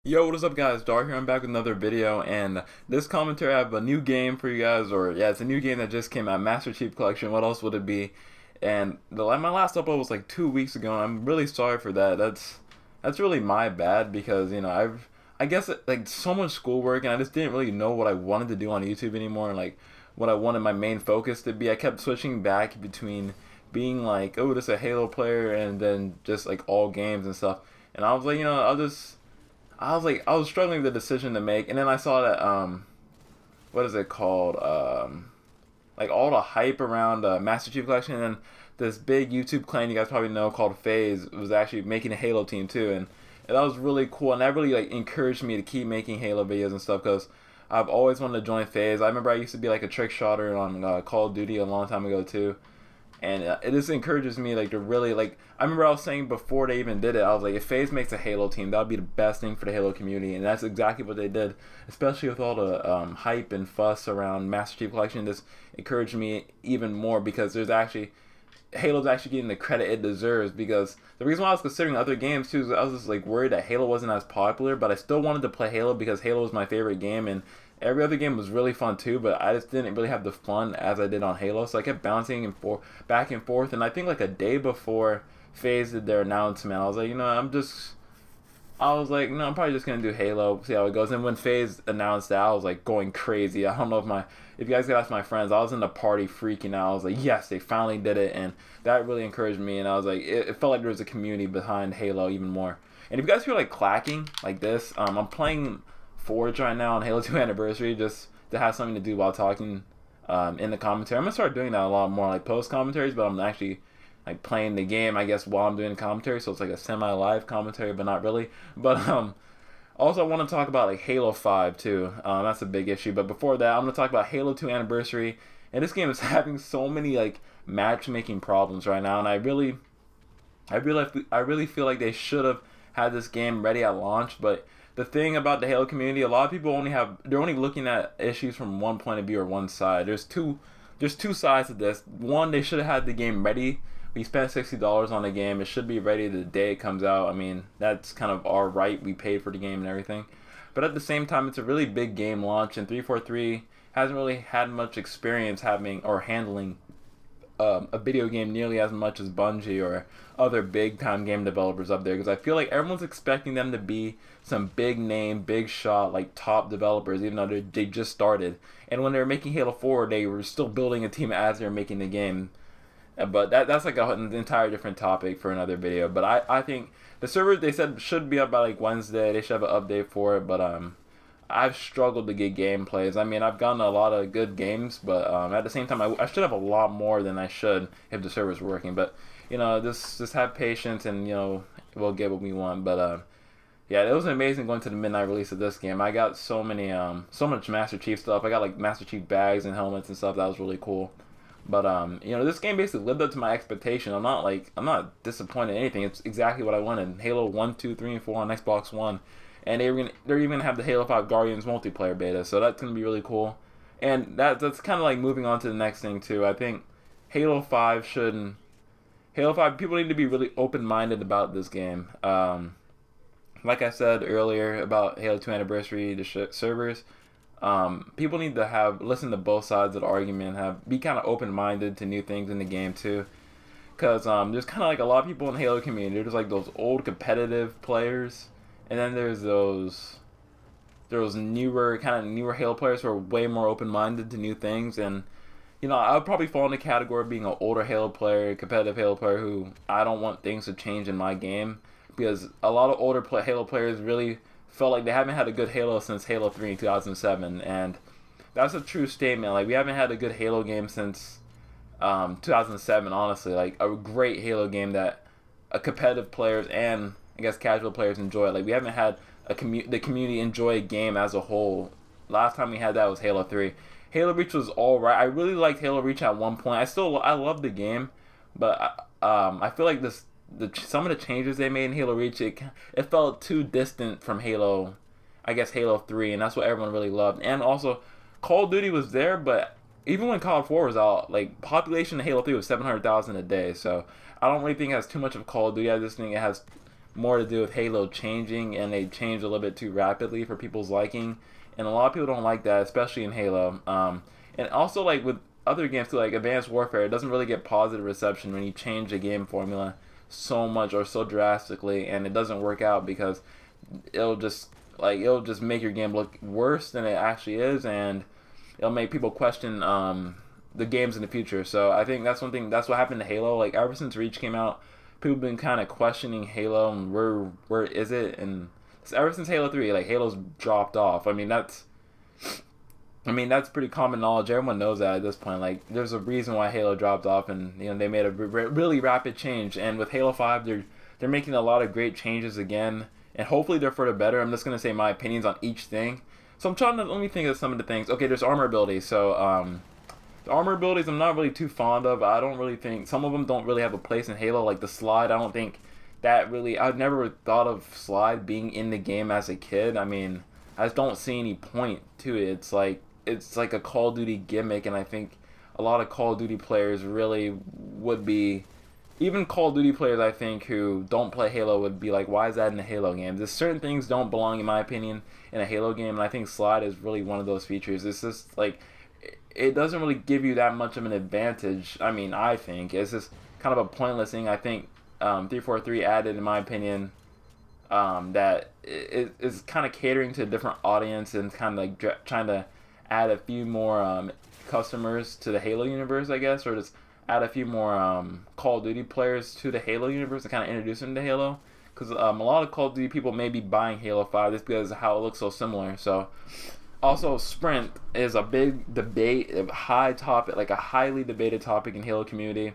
Yo, what is up guys? Dar here, I'm back with another video, and this commentary I have a new game for you guys, or yeah, it's a new game that just came out, Master Chief Collection. What else would it be? And my last upload was like 2 weeks ago, and I'm really sorry for that. That's really my bad, because I guess like so much schoolwork, and I just didn't really know what I wanted to do on YouTube anymore, and like what I wanted my main focus to be. I kept switching back between being like, oh, just a Halo player, and then just like all games and stuff. And I was like, I was struggling with the decision to make, and then I saw that what is it called? Like all the hype around Master Chief Collection, and then this big YouTube clan you guys probably know called FaZe was actually making a Halo team too, and that was really cool, and that really like encouraged me to keep making Halo videos and stuff, because I've always wanted to join FaZe. I remember I used to be like a trick shotter on Call of Duty a long time ago too. And it just encourages me like to really like. I remember I was saying before they even did it, I was like, if FaZe makes a Halo team, that would be the best thing for the Halo community, and that's exactly what they did. Especially with all the hype and fuss around Master Chief Collection, this encouraged me even more, because Halo's actually getting the credit it deserves. Because the reason why I was considering other games too is I was just like worried that Halo wasn't as popular, but I still wanted to play Halo because Halo was my favorite game, and every other game was really fun too, but I just didn't really have the fun as I did on Halo, so I kept bouncing back and forth. And I think like a day before FaZe did their announcement, I was like, I'm probably just gonna do Halo, see how it goes. And when FaZe announced that, I was like going crazy. I don't know if you guys could ask my friends, I was in the party freaking out. I was like, yes, they finally did it, and that really encouraged me. And I was like, it felt like there was a community behind Halo even more. And if you guys hear like clacking like this, I'm playing Forge right now on Halo 2 Anniversary, just to have something to do while talking in the commentary. I'm gonna start doing that a lot more, like post commentaries, but I'm actually like playing the game, I guess, while I'm doing commentary, so it's like a semi-live commentary, but not really. But also I want to talk about like Halo 5 too. That's a big issue. But before that, I'm gonna talk about Halo 2 Anniversary, and this game is having so many like matchmaking problems right now, and I really feel like they should have had this game ready at launch. But the thing about the Halo community, a lot of people they're only looking at issues from one point of view or one side. There's two sides to this. One, they should have had the game ready. We spent $60 on the game. It should be ready the day it comes out. I mean, that's kind of our right. We paid for the game and everything. But at the same time, it's a really big game launch, and 343 hasn't really had much experience having or handling a video game nearly as much as Bungie or other big time game developers up there, because I feel like everyone's expecting them to be some big name, big shot, like top developers, even though they just started. And when they were making Halo 4, they were still building a team as they were making the game. But that's like an entire different topic for another video. But I think the servers, they said, should be up by like Wednesday. They should have an update for it. But I've struggled to get gameplays. I mean, I've gotten a lot of good games, but at the same time, I should have a lot more than I should if the server's working. But just have patience, and we'll get what we want. But yeah, it was amazing going to the midnight release of this game. I got so much Master Chief stuff. I got like Master Chief bags and helmets and stuff. That was really cool. But this game basically lived up to my expectation. I'm not disappointed in anything. It's exactly what I wanted. Halo 1, 2, 3, and 4 on Xbox One. And they're even gonna have the Halo 5 Guardians multiplayer beta, so that's gonna be really cool. And that's kind of like moving on to the next thing too. I think Halo 5 people need to be really open-minded about this game. Like I said earlier about Halo 2 Anniversary, the servers, people need to listen to both sides of the argument, be kind of open-minded to new things in the game too. Because there's kind of like a lot of people in the Halo community. There's like those old competitive players, and then there's those newer Halo players who are way more open-minded to new things. And I would probably fall in the category of being an older Halo player, competitive Halo player, who I don't want things to change in my game, because a lot of older Halo players really felt like they haven't had a good Halo since Halo 3 in 2007, and that's a true statement. Like, we haven't had a good Halo game since 2007, honestly. Like, a great Halo game that competitive players and I guess casual players enjoy. Like, we haven't had the community enjoy a game as a whole. Last time we had that was Halo 3. Halo Reach was alright. I really liked Halo Reach at one point. I love the game, but I feel like some of the changes they made in Halo Reach, it felt too distant from Halo 3, and that's what everyone really loved. And also, Call of Duty was there, but even when Call of 4 was out, like, population in Halo 3 was 700,000 a day, so I don't really think it has too much of Call of Duty. I just think it has more to do with Halo changing, and they changed a little bit too rapidly for people's liking, and a lot of people don't like that, especially in Halo. And also like with other games too, like Advanced Warfare, it doesn't really get positive reception when you change the game formula so much or so drastically, and it doesn't work out because it'll just make your game look worse than it actually is, and it'll make people question the games in the future. So I think that's what happened to Halo. Like ever since Reach came out, people have been kind of questioning Halo and where is it, and ever since Halo 3, like Halo's dropped off. I mean that's pretty common knowledge. Everyone knows that at this point. Like there's a reason why Halo dropped off, and they made a really rapid change. And with Halo 5, they're making a lot of great changes again, and hopefully they're for the better. I'm just gonna say my opinions on each thing. So let me think of some of the things. Okay, there's armor abilities. So the armor abilities I'm not really too fond of. I don't really think some of them don't really have a place in Halo. Like the slide, I don't think that really. I've never thought of slide being in the game as a kid. I mean, I just don't see any point to it. It's like a Call of Duty gimmick, and I think a lot of Call of Duty players really would be. Even Call of Duty players, I think, who don't play Halo would be like, why is that in a Halo game? There's certain things don't belong, in my opinion, in a Halo game, and I think slide is really one of those features. It's just, like, it doesn't really give you that much of an advantage. I mean, I think. It's just kind of a pointless thing. I think 343 added, in my opinion, that it is kind of catering to a different audience and kind of like trying to add a few more customers to the Halo universe, I guess, or just add a few more Call of Duty players to the Halo universe and kind of introduce them to Halo. Because a lot of Call of Duty people may be buying Halo 5 just because of how it looks so similar. So, also, Sprint is a big debate, a high topic, like a highly debated topic in Halo community.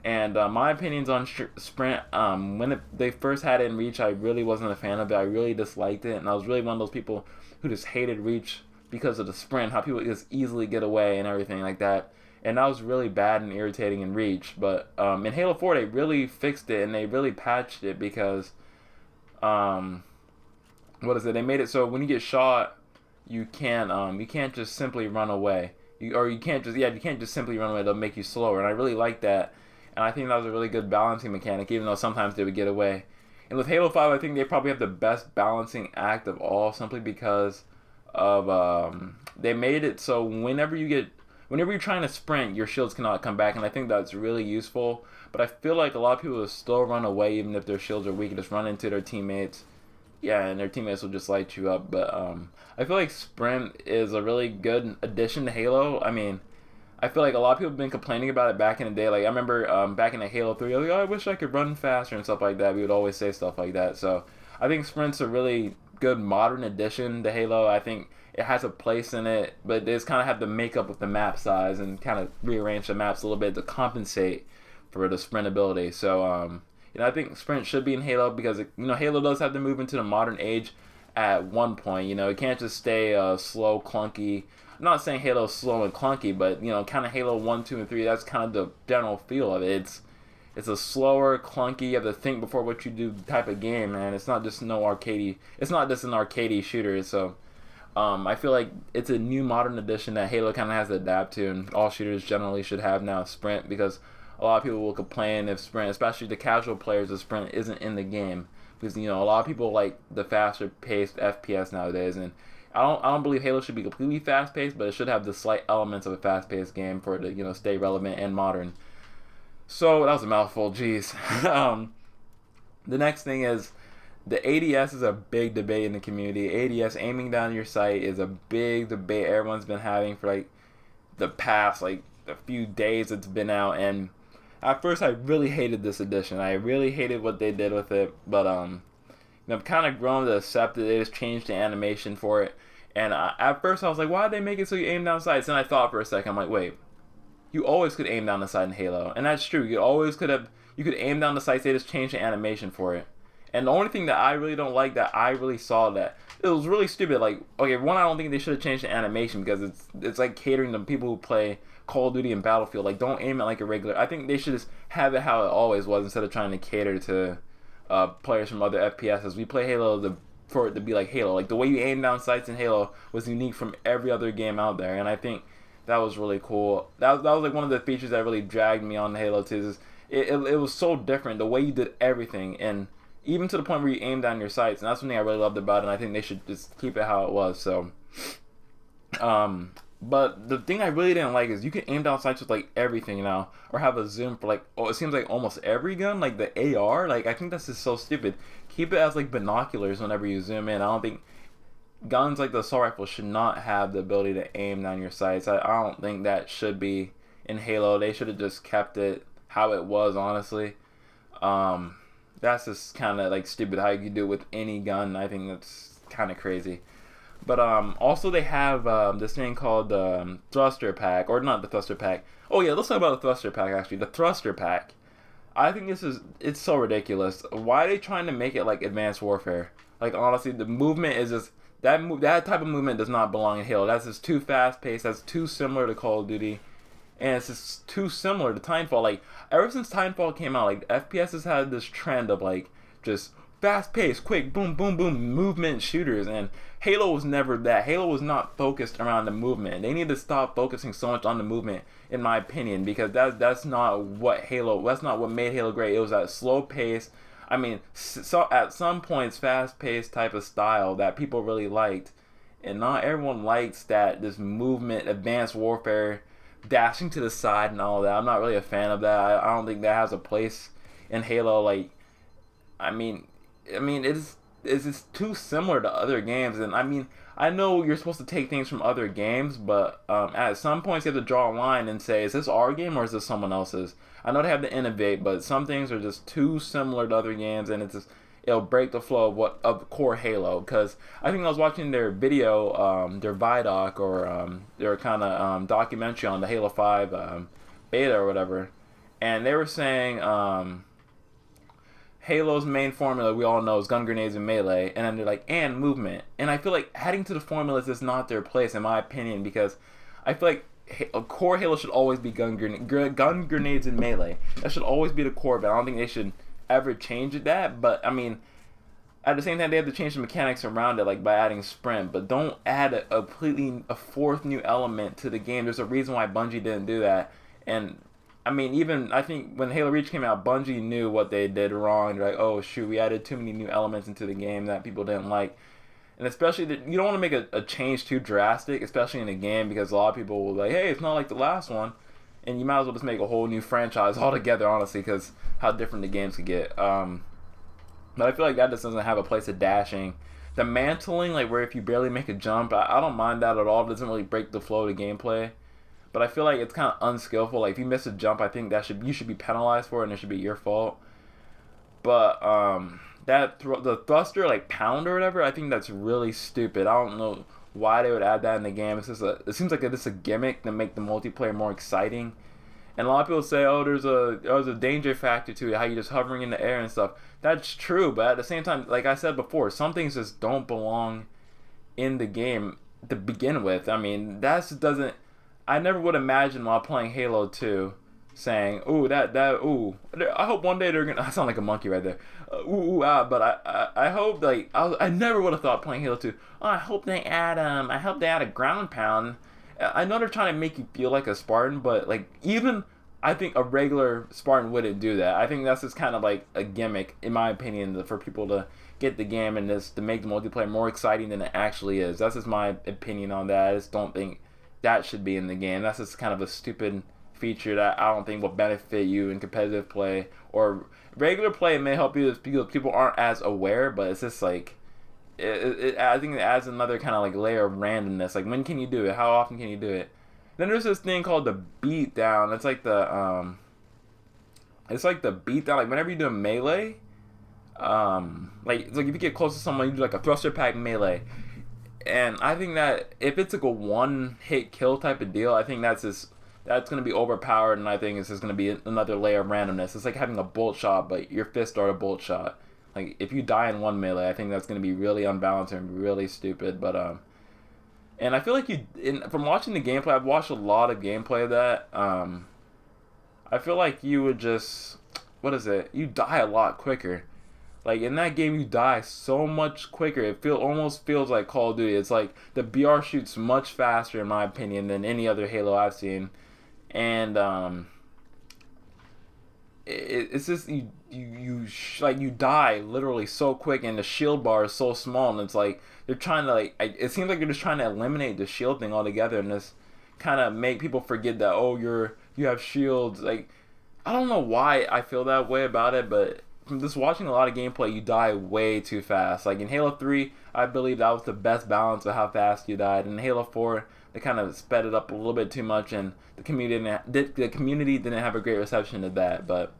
And my opinions on Sprint, when they first had it in Reach, I really wasn't a fan of it. I really disliked it, and I was really one of those people who just hated Reach because of the Sprint, how people just easily get away and everything like that. And that was really bad and irritating in Reach. But in Halo 4, they really fixed it, and they really patched it because, they made it so when you get shot, you can't just simply run away. You can't just simply run away. They'll make you slower, and I really like that. And I think that was a really good balancing mechanic, even though sometimes they would get away. And with Halo 5, I think they probably have the best balancing act of all, simply because of they made it so whenever you're trying to sprint, your shields cannot come back, and I think that's really useful. But I feel like a lot of people will still run away even if their shields are weak and just run into their teammates. Yeah, and their teammates will just light you up. But I feel like Sprint is a really good addition to Halo. I mean, I feel like a lot of people have been complaining about it back in the day. Like, I remember back in the Halo 3, like, oh, I wish I could run faster and stuff like that. We would always say stuff like that. So I think Sprint's a really good modern addition to Halo. I think it has a place in it, but they just kind of have to make up with the map size and kind of rearrange the maps a little bit to compensate for the sprint ability. So, I think Sprint should be in Halo because, Halo does have to move into the modern age at one point. It can't just stay slow, clunky. I'm not saying Halo's slow and clunky, but, kind of Halo 1, 2, and 3, that's kind of the general feel of it. It's a slower, clunky, you have to think before what you do type of game, man. It's not just it's not just an arcadey shooter. So, I feel like it's a new modern edition that Halo kind of has to adapt to, and all shooters generally should have now Sprint, because a lot of people will complain if Sprint, especially the casual players, if Sprint isn't in the game, because a lot of people like the faster paced FPS nowadays, and I don't believe Halo should be completely fast paced, but it should have the slight elements of a fast paced game for it to stay relevant and modern. So that was a mouthful, jeez. The next thing is the ADS is a big debate in the community. ADS, aiming down your sight, is a big debate everyone's been having for the past a few days it's been out, and at first I really hated this edition. I really hated what they did with it, but I've kind of grown to accept it. They just changed the animation for it, and at first I was like, why did they make it so you aim down sights? And I thought for a second, I'm like, wait, you always could aim down the sight in Halo, and that's true. You could aim down the sights. They just changed the animation for it. And the only thing that I really don't like, that I really saw that it was really stupid. Like, okay, one, I don't think they should have changed the animation because it's like catering to people who play Call of Duty and Battlefield. Like, don't aim it like a regular. I think they should just have it how it always was instead of trying to cater to players from other FPSs. We play Halo for it to be like Halo. Like, the way you aim down sights in Halo was unique from every other game out there, and I think that was really cool. That was like one of the features that really dragged me on Halo 2. It was so different, the way you did everything, and even to the point where you aim down your sights, and that's something I really loved about it. And I think they should just keep it how it was. So, but the thing I really didn't like is you can aim down sights with like everything now, or have a zoom for like, oh, it seems like almost every gun, like the AR. Like I think that's just so stupid. Keep it as like binoculars whenever you zoom in. I don't think guns like the assault rifle should not have the ability to aim down your sights. I don't think that should be in Halo. They should have just kept it how it was, honestly. That's just kind of like stupid how you do it with any gun. I think that's kind of crazy. But also they have this thing called the thruster pack, or not the thruster pack. Oh yeah, let's talk about the thruster pack actually. The thruster pack. I think it's so ridiculous. Why are they trying to make it like Advanced Warfare? Like honestly, the movement is just that type of movement does not belong in Halo. That's just too fast paced. That's too similar to Call of Duty, and it's just too similar to Timefall. Like ever since Timefall came out, like FPS has had this trend of like just fast paced, quick, boom, boom, boom, movement shooters, and Halo was never that. Halo was not focused around the movement. They need to stop focusing so much on the movement, in my opinion, because that's not what made Halo great. It was that slow pace. I mean, so at some points, fast-paced type of style that people really liked, and not everyone likes that. This movement, Advanced Warfare, dashing to the side and all that. I'm not really a fan of that. I don't think that has a place in Halo. Like, I mean, it's just too similar to other games, and I mean, I know you're supposed to take things from other games, but at some points you have to draw a line and say, is this our game or is this someone else's? I know they have to innovate, but some things are just too similar to other games, and it'll break the flow of core Halo. Because I think I was watching their video, their Vidoc, or their kind of documentary on the Halo 5 beta or whatever, and they were saying Halo's main formula we all know is gun grenades and melee, and then they're like, and movement. And I feel like adding to the formulas is not their place, in my opinion, because I feel like a core Halo should always be gun grenades and melee. That should always be the core, but I don't think they should ever change that. But I mean, at the same time, they have to change the mechanics around it, like by adding sprint. But don't add a fourth new element to the game. There's a reason why Bungie didn't do that. And I mean, even I think when Halo Reach came out, Bungie knew what they did wrong. They're like, oh shoot, we added too many new elements into the game that people didn't like. And especially, you don't want to make a change too drastic, especially in a game, because a lot of people will be like, hey, it's not like the last one. And you might as well just make a whole new franchise altogether, honestly, because how different the games could get. But I feel like that just doesn't have a place of dashing. The mantling, like where if you barely make a jump, I don't mind that at all. It doesn't really break the flow of the gameplay. But I feel like it's kind of unskillful. Like if you miss a jump, I think you should be penalized for it, and it should be your fault. But the thruster, like pound or whatever, I think that's really stupid. I don't know why they would add that in the game. It seems like it's a gimmick to make the multiplayer more exciting. And a lot of people say, oh, there's a danger factor to it, how you're just hovering in the air and stuff. That's true, but at the same time, like I said before, some things just don't belong in the game to begin with. I mean, that just doesn't. I never would imagine while playing Halo 2 saying, ooh, ooh, I hope one day they're gonna. I sound like a monkey right there. But I hope, like, I never would have thought playing Halo 2. Oh, I hope they add a ground pound. I know they're trying to make you feel like a Spartan, but like even I think a regular Spartan wouldn't do that. I think that's just kind of like a gimmick, in my opinion, for people to get the game and just to make the multiplayer more exciting than it actually is. That's just my opinion on that. I just don't think that should be in the game. That's just kind of a stupid feature that I don't think will benefit you in competitive play, or regular play. It may help you because people aren't as aware, but it's just like I think it adds another kind of like layer of randomness. Like, when can you do it? How often can you do it? Then there's this thing called the beatdown. It's like the beatdown. Like whenever you do a melee, like it's like if you get close to someone, you do like a thruster pack melee. And I think that if it's like a one hit kill type of deal, I think that's gonna be overpowered, and I think it's just gonna be another layer of randomness. It's like having a bolt shot, but your fists are a bolt shot. Like if you die in one melee, I think that's gonna be really unbalanced and really stupid. But and I feel like from watching the gameplay, I've watched a lot of gameplay of that. I feel like you would just, you die a lot quicker. Like in that game, you die so much quicker. It almost feels like Call of Duty. It's like the BR shoots much faster, in my opinion, than any other Halo I've seen, and it's just like you die literally so quick, and the shield bar is so small, and it's like they're trying to it seems like they're just trying to eliminate the shield thing altogether, and this kind of make people forget that, oh, you have shields. Like, I don't know why I feel that way about it, but from just watching a lot of gameplay, you die way too fast. Like in Halo 3, I believe that was the best balance of how fast you died. In Halo 4, they kind of sped it up a little bit too much, and the community didn't have a great reception to that. But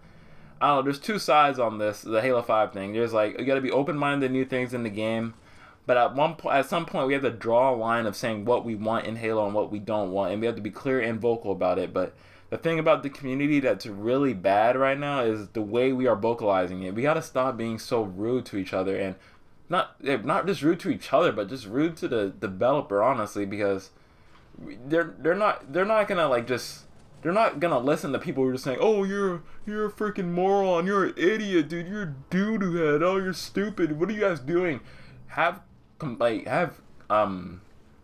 I don't know, there's two sides on this, the Halo 5 thing. There's like, you gotta be open-minded to new things in the game, but at some point we have to draw a line of saying what we want in Halo and what we don't want, and we have to be clear and vocal about it. But the thing about the community that's really bad right now is the way we are vocalizing it. We gotta stop being so rude to each other, and not just rude to each other, but just rude to the developer, honestly, because they're not gonna they're not gonna listen to people who are just saying, oh, you're a freaking moron, you're an idiot, dude, you're a doo-doo head, oh, you're stupid, what are you guys doing? Have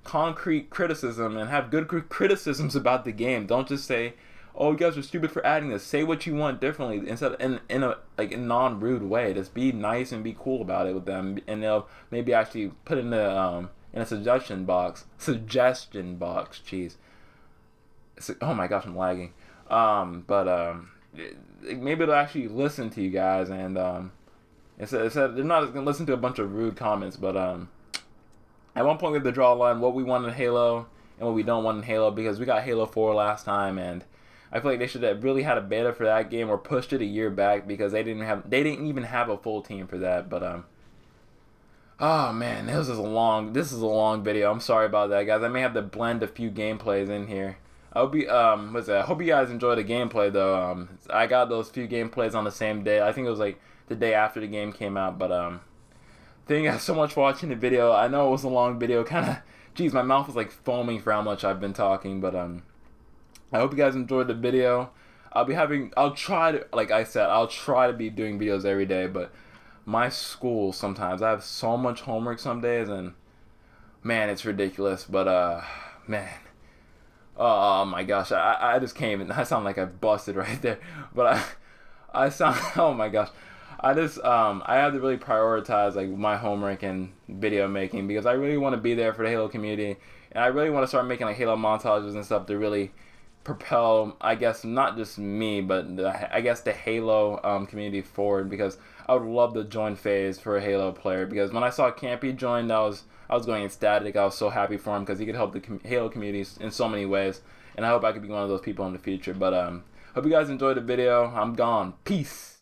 concrete criticism, and have good criticisms about the game. Don't just say, oh, you guys are stupid for adding this. Say what you want differently, instead of in a non-rude way. Just be nice and be cool about it with them, and they'll maybe actually put in a suggestion box. Jeez. Oh my gosh, I'm lagging. Maybe they'll actually listen to you guys, and instead they're not just gonna listen to a bunch of rude comments. But at one point we have to draw a line what we want in Halo and what we don't want in Halo, because we got Halo 4 last time, and I feel like they should have really had a beta for that game, or pushed it a year back, because they didn't even have a full team for that. But oh man, this is a long video. I'm sorry about that, guys. I may have to blend a few gameplays in here. I hope you guys enjoyed the gameplay though. I got those few gameplays on the same day. I think it was like the day after the game came out. But thank you guys so much for watching the video. I know it was a long video, geez, my mouth was like foaming for how much I've been talking. But I hope you guys enjoyed the video. I'll try to, like I said, I'll try to be doing videos every day, but my school, sometimes I have so much homework some days, and man, it's ridiculous. But man, oh my gosh, I just can't even, I sound like I busted right there. But I sound, oh my gosh, I have to really prioritize like my homework and video making, because I really want to be there for the Halo community, and I really want to start making like Halo montages and stuff to really propel, I guess, not just me, but I guess the Halo community forward, because I would love to join FaZe for a Halo player, because when I saw Campy join, I was going ecstatic. I was so happy for him, because he could help the Halo community in so many ways, and I hope I could be one of those people in the future. But hope you guys enjoyed the video. I'm gone. Peace.